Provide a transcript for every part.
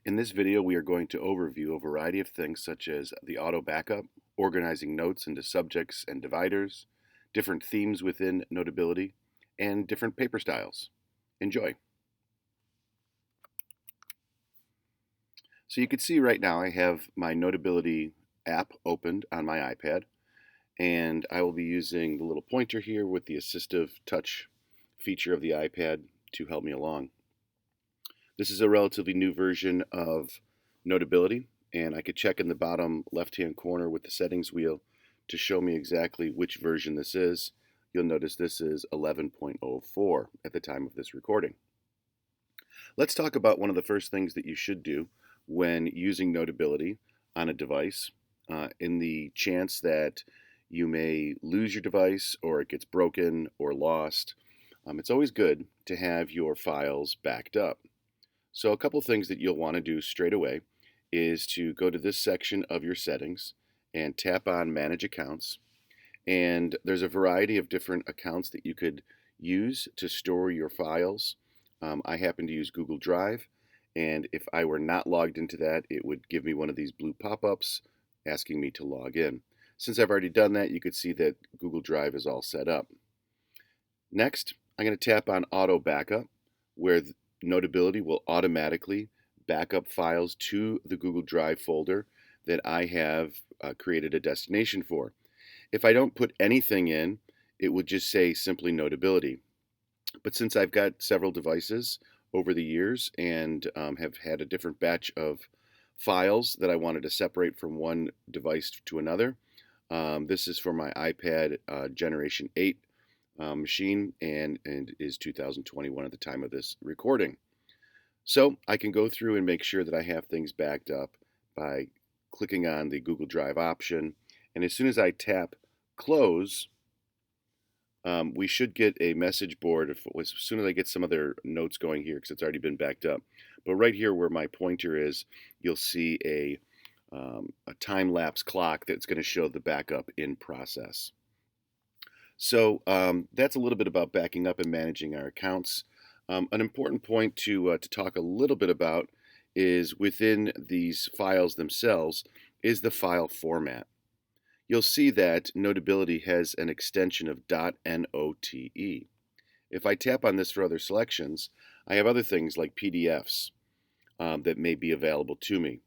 In this video, we are going to overview a variety of things such as the auto backup, organizing notes into subjects and dividers, different themes within Notability, and different paper styles. Enjoy. So you can see right now I have my Notability app opened on my iPad, and I will be using the little pointer here with the assistive touch feature of the iPad to help me along. This is a relatively new version of Notability, and I could check in the bottom left-hand corner with the settings wheel to show me exactly which version this is. You'll notice this is 11.04 at the time of this recording. Let's talk about one of the first things that you should do when using Notability on a device. In the chance that you may lose your device or it gets broken or lost, it's always good to have your files backed up. So a couple things that you'll want to do straight away is to go to this section of your settings and tap on Manage Accounts. And there's a variety of different accounts that you could use to store your files. I happen to use Google Drive, and if I were not logged into that, it would give me one of these blue pop-ups asking me to log in. Since I've already done that, you could see that Google Drive is all set up. Next, I'm going to tap on Auto Backup, where Notability will automatically back up files to the Google Drive folder that I have created a destination for. If I don't put anything in, it would just say simply Notability. But since I've got several devices over the years and have had a different batch of files that I wanted to separate from one device to another, this is for my iPad Generation 8 machine and is 2021 at the time of this recording. So I can go through and make sure that I have things backed up by clicking on the Google Drive option, and as soon as I tap close, we should get a message board as soon as I get some other notes going here because it's already been backed up. But right here where my pointer is, you'll see a time-lapse clock that's going to show the backup in process. So that's a little bit about backing up and managing our accounts. An important point to talk a little bit about is within these files themselves is the file format. You'll see that Notability has an extension of .note. If I tap on this for other selections, I have other things like PDFs that may be available to me.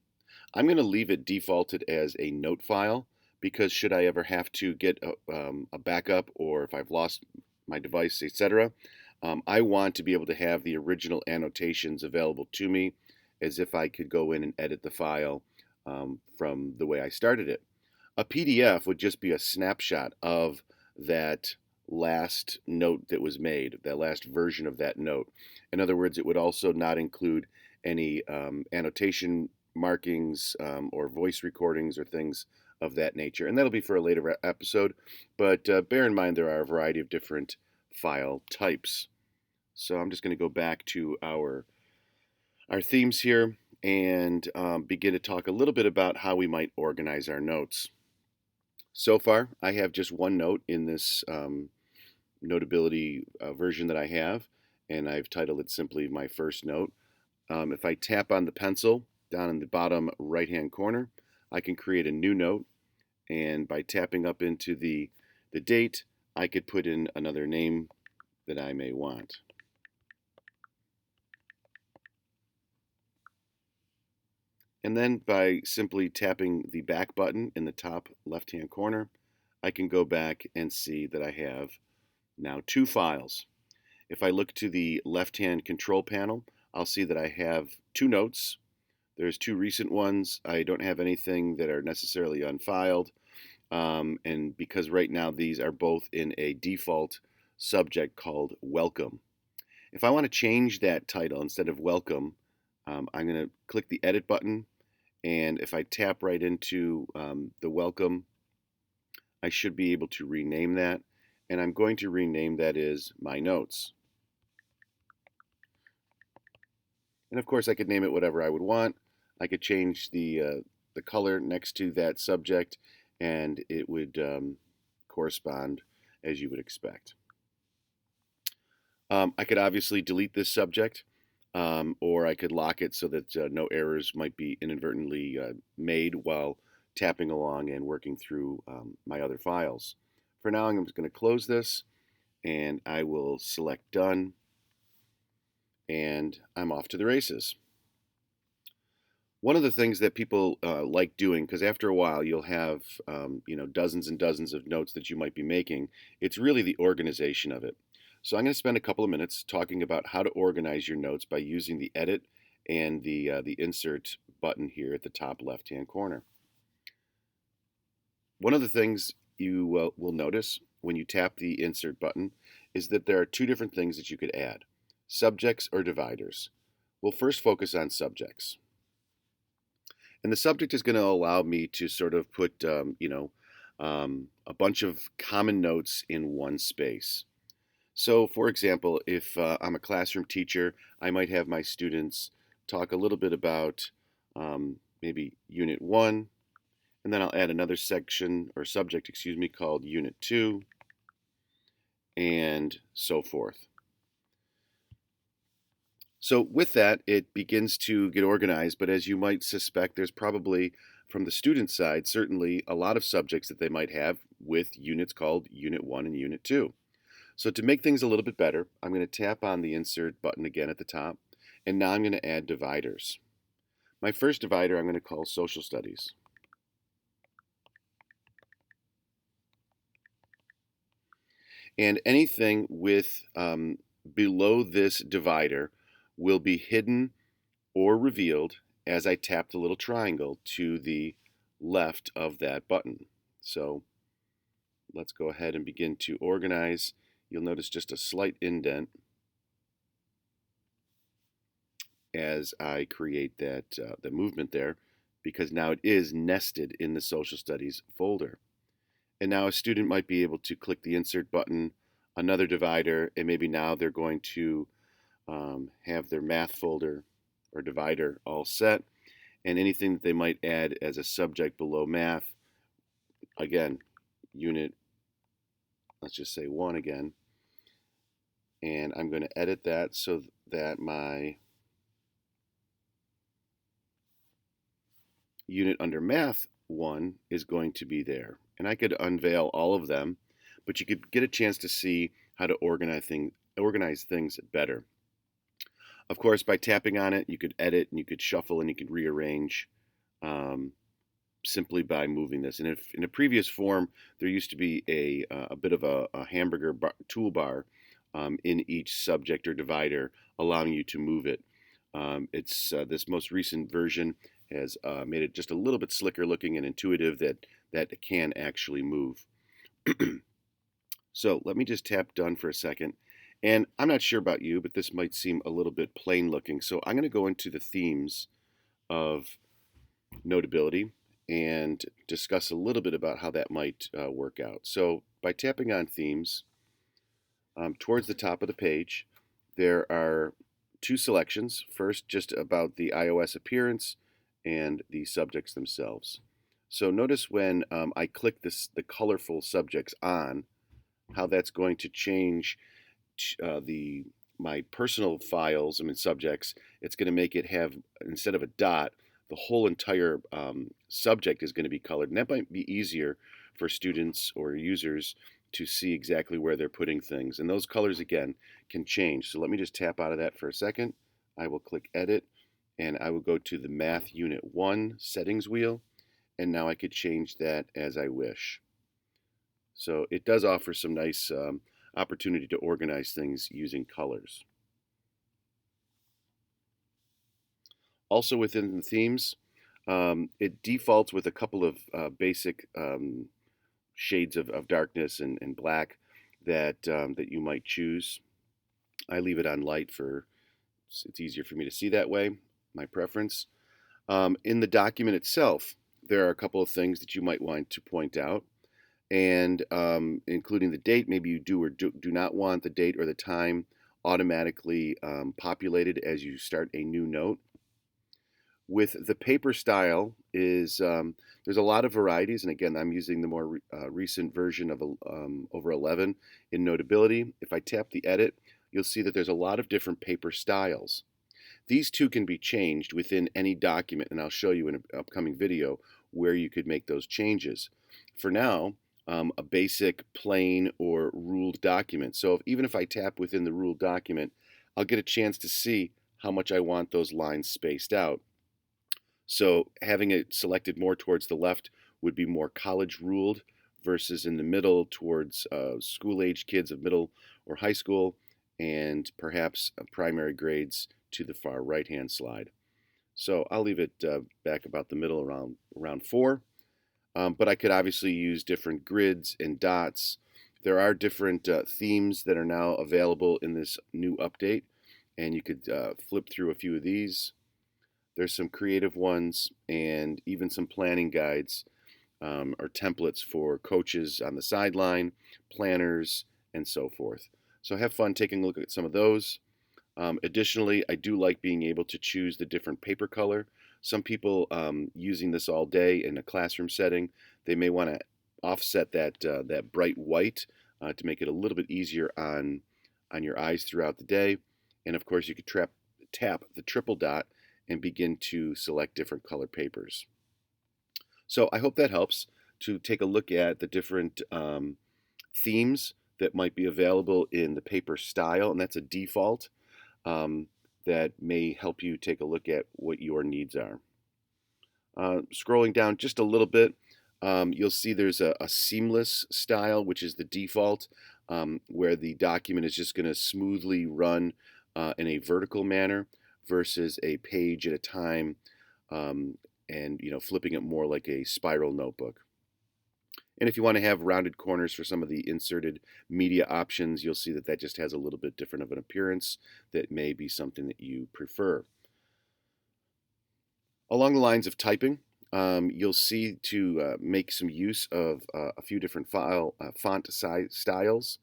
I'm going to leave it defaulted as a note file because should I ever have to get a backup or if I've lost my device, etc., I want to be able to have the original annotations available to me as if I could go in and edit the file from the way I started it. A PDF would just be a snapshot of that last note that was made, that last version of that note. In other words, it would also not include any annotation markings or voice recordings or things of that nature. And that'll be for a later episode, but bear in mind there are a variety of different file types. So I'm just going to go back to our themes here and begin to talk a little bit about how we might organize our notes. So far, I have just one note in this Notability version that I have, and I've titled it simply my first note. If I tap on the pencil down in the bottom right-hand corner, I can create a new note, and by tapping up into the date, I could put in another name that I may want. And then by simply tapping the back button in the top left-hand corner, I can go back and see that I have now two files. If I look to the left-hand control panel, I'll see that I have two notes. There's two recent ones. I don't have anything that are necessarily unfiled. And because right now these are both in a default subject called Welcome. If I want to change that title instead of Welcome, I'm going to click the Edit button. And if I tap right into the welcome, I should be able to rename that. And I'm going to rename that as My Notes. And of course, I could name it whatever I would want. I could change the color next to that subject, and it would correspond as you would expect. I could obviously delete this subject. or I could lock it so that no errors might be inadvertently made while tapping along and working through my other files. For now, I'm just going to close this and I will select done, and I'm off to the races. One of the things that people like doing, because after a while you'll have dozens and dozens of notes that you might be making, it's really the organization of it. So I'm going to spend a couple of minutes talking about how to organize your notes by using the edit and the insert button here at the top left hand corner. One of the things you will notice when you tap the insert button is that there are two different things that you could add: subjects or dividers. We'll first focus on subjects. And the subject is going to allow me to sort of put, a bunch of common notes in one space. So, for example, if I'm a classroom teacher, I might have my students talk a little bit about maybe Unit 1, and then I'll add another section or subject, called Unit 2, and so forth. So with that, it begins to get organized, but as you might suspect, there's probably, from the student side, certainly a lot of subjects that they might have with units called Unit 1 and Unit 2. So to make things a little bit better, I'm going to tap on the Insert button again at the top, and now I'm going to add dividers. My first divider I'm going to call Social Studies. And anything with below this divider will be hidden or revealed as I tap the little triangle to the left of that button. So let's go ahead and begin to organize. You'll notice just a slight indent as I create that the movement there, because now it is nested in the Social Studies folder. And now a student might be able to click the Insert button, another divider, and maybe now they're going to have their math folder or divider all set, and anything that they might add as a subject below math, again, unit, let's just say 1 again, and I'm going to edit that so that my unit under math 1 is going to be there. And I could unveil all of them, but you could get a chance to see how to organize things better. Of course, by tapping on it, you could edit and you could shuffle and you could rearrange simply by moving this. And if in a previous form, there used to be a bit of a hamburger toolbar in each subject or divider, allowing you to move it. It's this most recent version has made it just a little bit slicker looking and intuitive that it can actually move. So let me just tap done for a second. And I'm not sure about you, but this might seem a little bit plain looking. So I'm going to go into the themes of Notability and discuss a little bit about how that might work out. So by tapping on themes, towards the top of the page, there are two selections. First, just about the iOS appearance and the subjects themselves. So notice when I click the colorful subjects on, how that's going to change my personal files, subjects. It's going to make it have, instead of a dot, the whole entire subject is going to be colored. And that might be easier for students or users to see exactly where they're putting things. And those colors, again, can change. So let me just tap out of that for a second. I will click Edit, and I will go to the Math Unit 1 settings wheel. And now I could change that as I wish. So it does offer some nice opportunity to organize things using colors. Also within the themes, it defaults with a couple of basic shades of darkness and black that you might choose. I leave it on light it's easier for me to see that way, my preference. In the document itself, there are a couple of things that you might want to point out, and including the date. Maybe you do or do not want the date or the time automatically populated as you start a new note. With the paper style, there's a lot of varieties, and again, I'm using the more recent version of over 11 in Notability. If I tap the edit, you'll see that there's a lot of different paper styles. These two can be changed within any document, and I'll show you in an upcoming video where you could make those changes. For now, a basic plain or ruled document. So even if I tap within the ruled document, I'll get a chance to see how much I want those lines spaced out. So having it selected more towards the left would be more college ruled versus in the middle towards school-age kids of middle or high school, and perhaps primary grades to the far right-hand slide. So I'll leave it back about the middle around 4. But I could obviously use different grids and dots. There are different themes that are now available in this new update, and you could flip through a few of these. There's some creative ones and even some planning guides or templates for coaches on the sideline, planners, and so forth. So have fun taking a look at some of those. Additionally, I do like being able to choose the different paper color. Some people using this all day in a classroom setting, they may want to offset that bright white to make it a little bit easier on your eyes throughout the day. And of course, you could tap the triple dot and begin to select different color papers. So I hope that helps to take a look at the different themes that might be available in the paper style, and that's a default that may help you take a look at what your needs are. Scrolling down just a little bit, you'll see there's a seamless style, which is the default, where the document is just going to smoothly run in a vertical manner versus a page at a time, and flipping it more like a spiral notebook. And if you want to have rounded corners for some of the inserted media options, you'll see that just has a little bit different of an appearance. That may be something that you prefer. Along the lines of typing, you'll see to make some use of a few different font styles.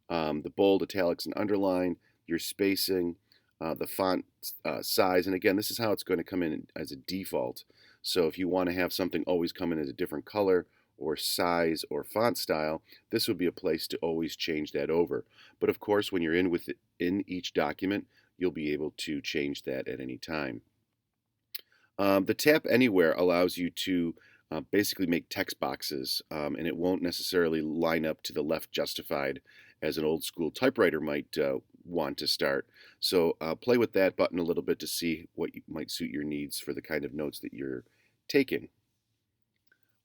The bold, italics, and underline, your spacing, the font size, and again, this is how it's going to come in as a default. So if you want to have something always come in as a different color or size or font style, this would be a place to always change that over. But of course, when you're in each document, you'll be able to change that at any time. The Tap Anywhere allows you to basically make text boxes, and it won't necessarily line up to the left justified as an old school typewriter might want to start. So play with that button a little bit to see what might suit your needs for the kind of notes that you're taking.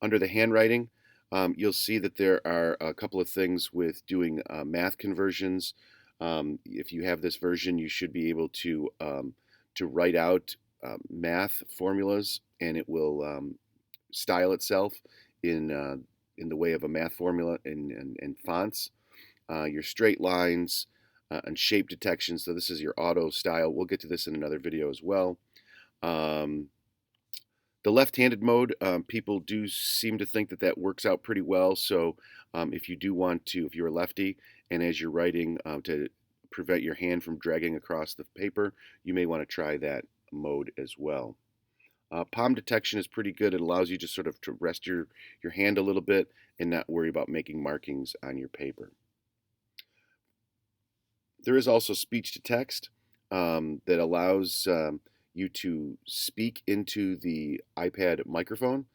Under the handwriting, you'll see that there are a couple of things with doing math conversions. If you have this version, you should be able to write out math formulas, and it will style itself in the way of a math formula in fonts. Your straight lines and shape detection. So this is your auto style. We'll get to this in another video as well. The left-handed mode, people do seem to think that works out pretty well. So if you do want to, if you're a lefty, and as you're writing to prevent your hand from dragging across the paper, you may want to try that mode as well. Palm detection is pretty good. It allows you just sort of to rest your hand a little bit and not worry about making markings on your paper. There is also speech to text that allows you to speak into the iPad microphone,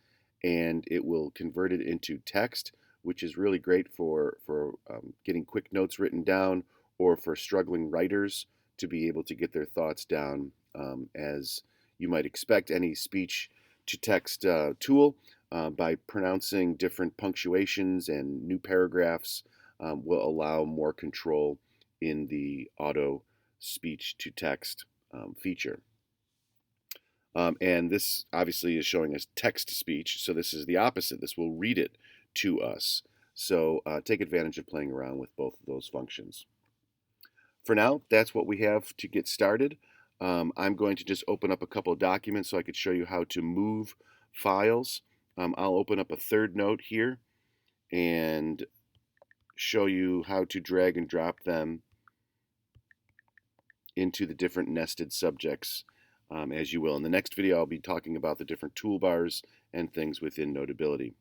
and it will convert it into text, which is really great for getting quick notes written down, or for struggling writers to be able to get their thoughts down. As you might expect, any speech to text tool, by pronouncing different punctuations and new paragraphs, will allow more control in the auto speech to text feature. And this obviously is showing us text to speech, so this is the opposite. This will read it to us. So take advantage of playing around with both of those functions. For now, that's what we have to get started. I'm going to just open up a couple of documents so I could show you how to move files. I'll open up a third note here and show you how to drag and drop them into the different nested subjects as you will. In the next video, I'll be talking about the different toolbars and things within Notability.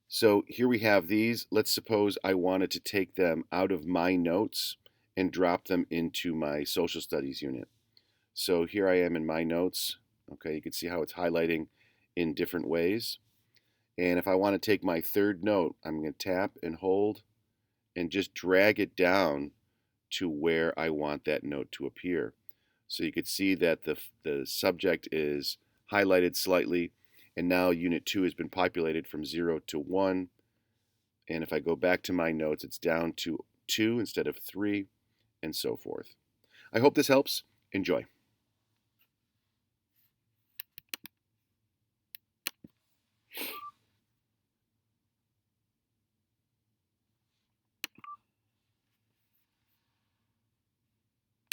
So here we have these. Let's suppose I wanted to take them out of my notes and drop them into my social studies unit. So here I am in my notes. Okay, you can see how it's highlighting in different ways. And if I want to take my third note, I'm going to tap and hold and just drag it down to where I want that note to appear. So you could see that the subject is highlighted slightly, and now Unit 2 has been populated from 0 to 1. And if I go back to my notes, it's down to 2 instead of 3, and so forth. I hope this helps. Enjoy.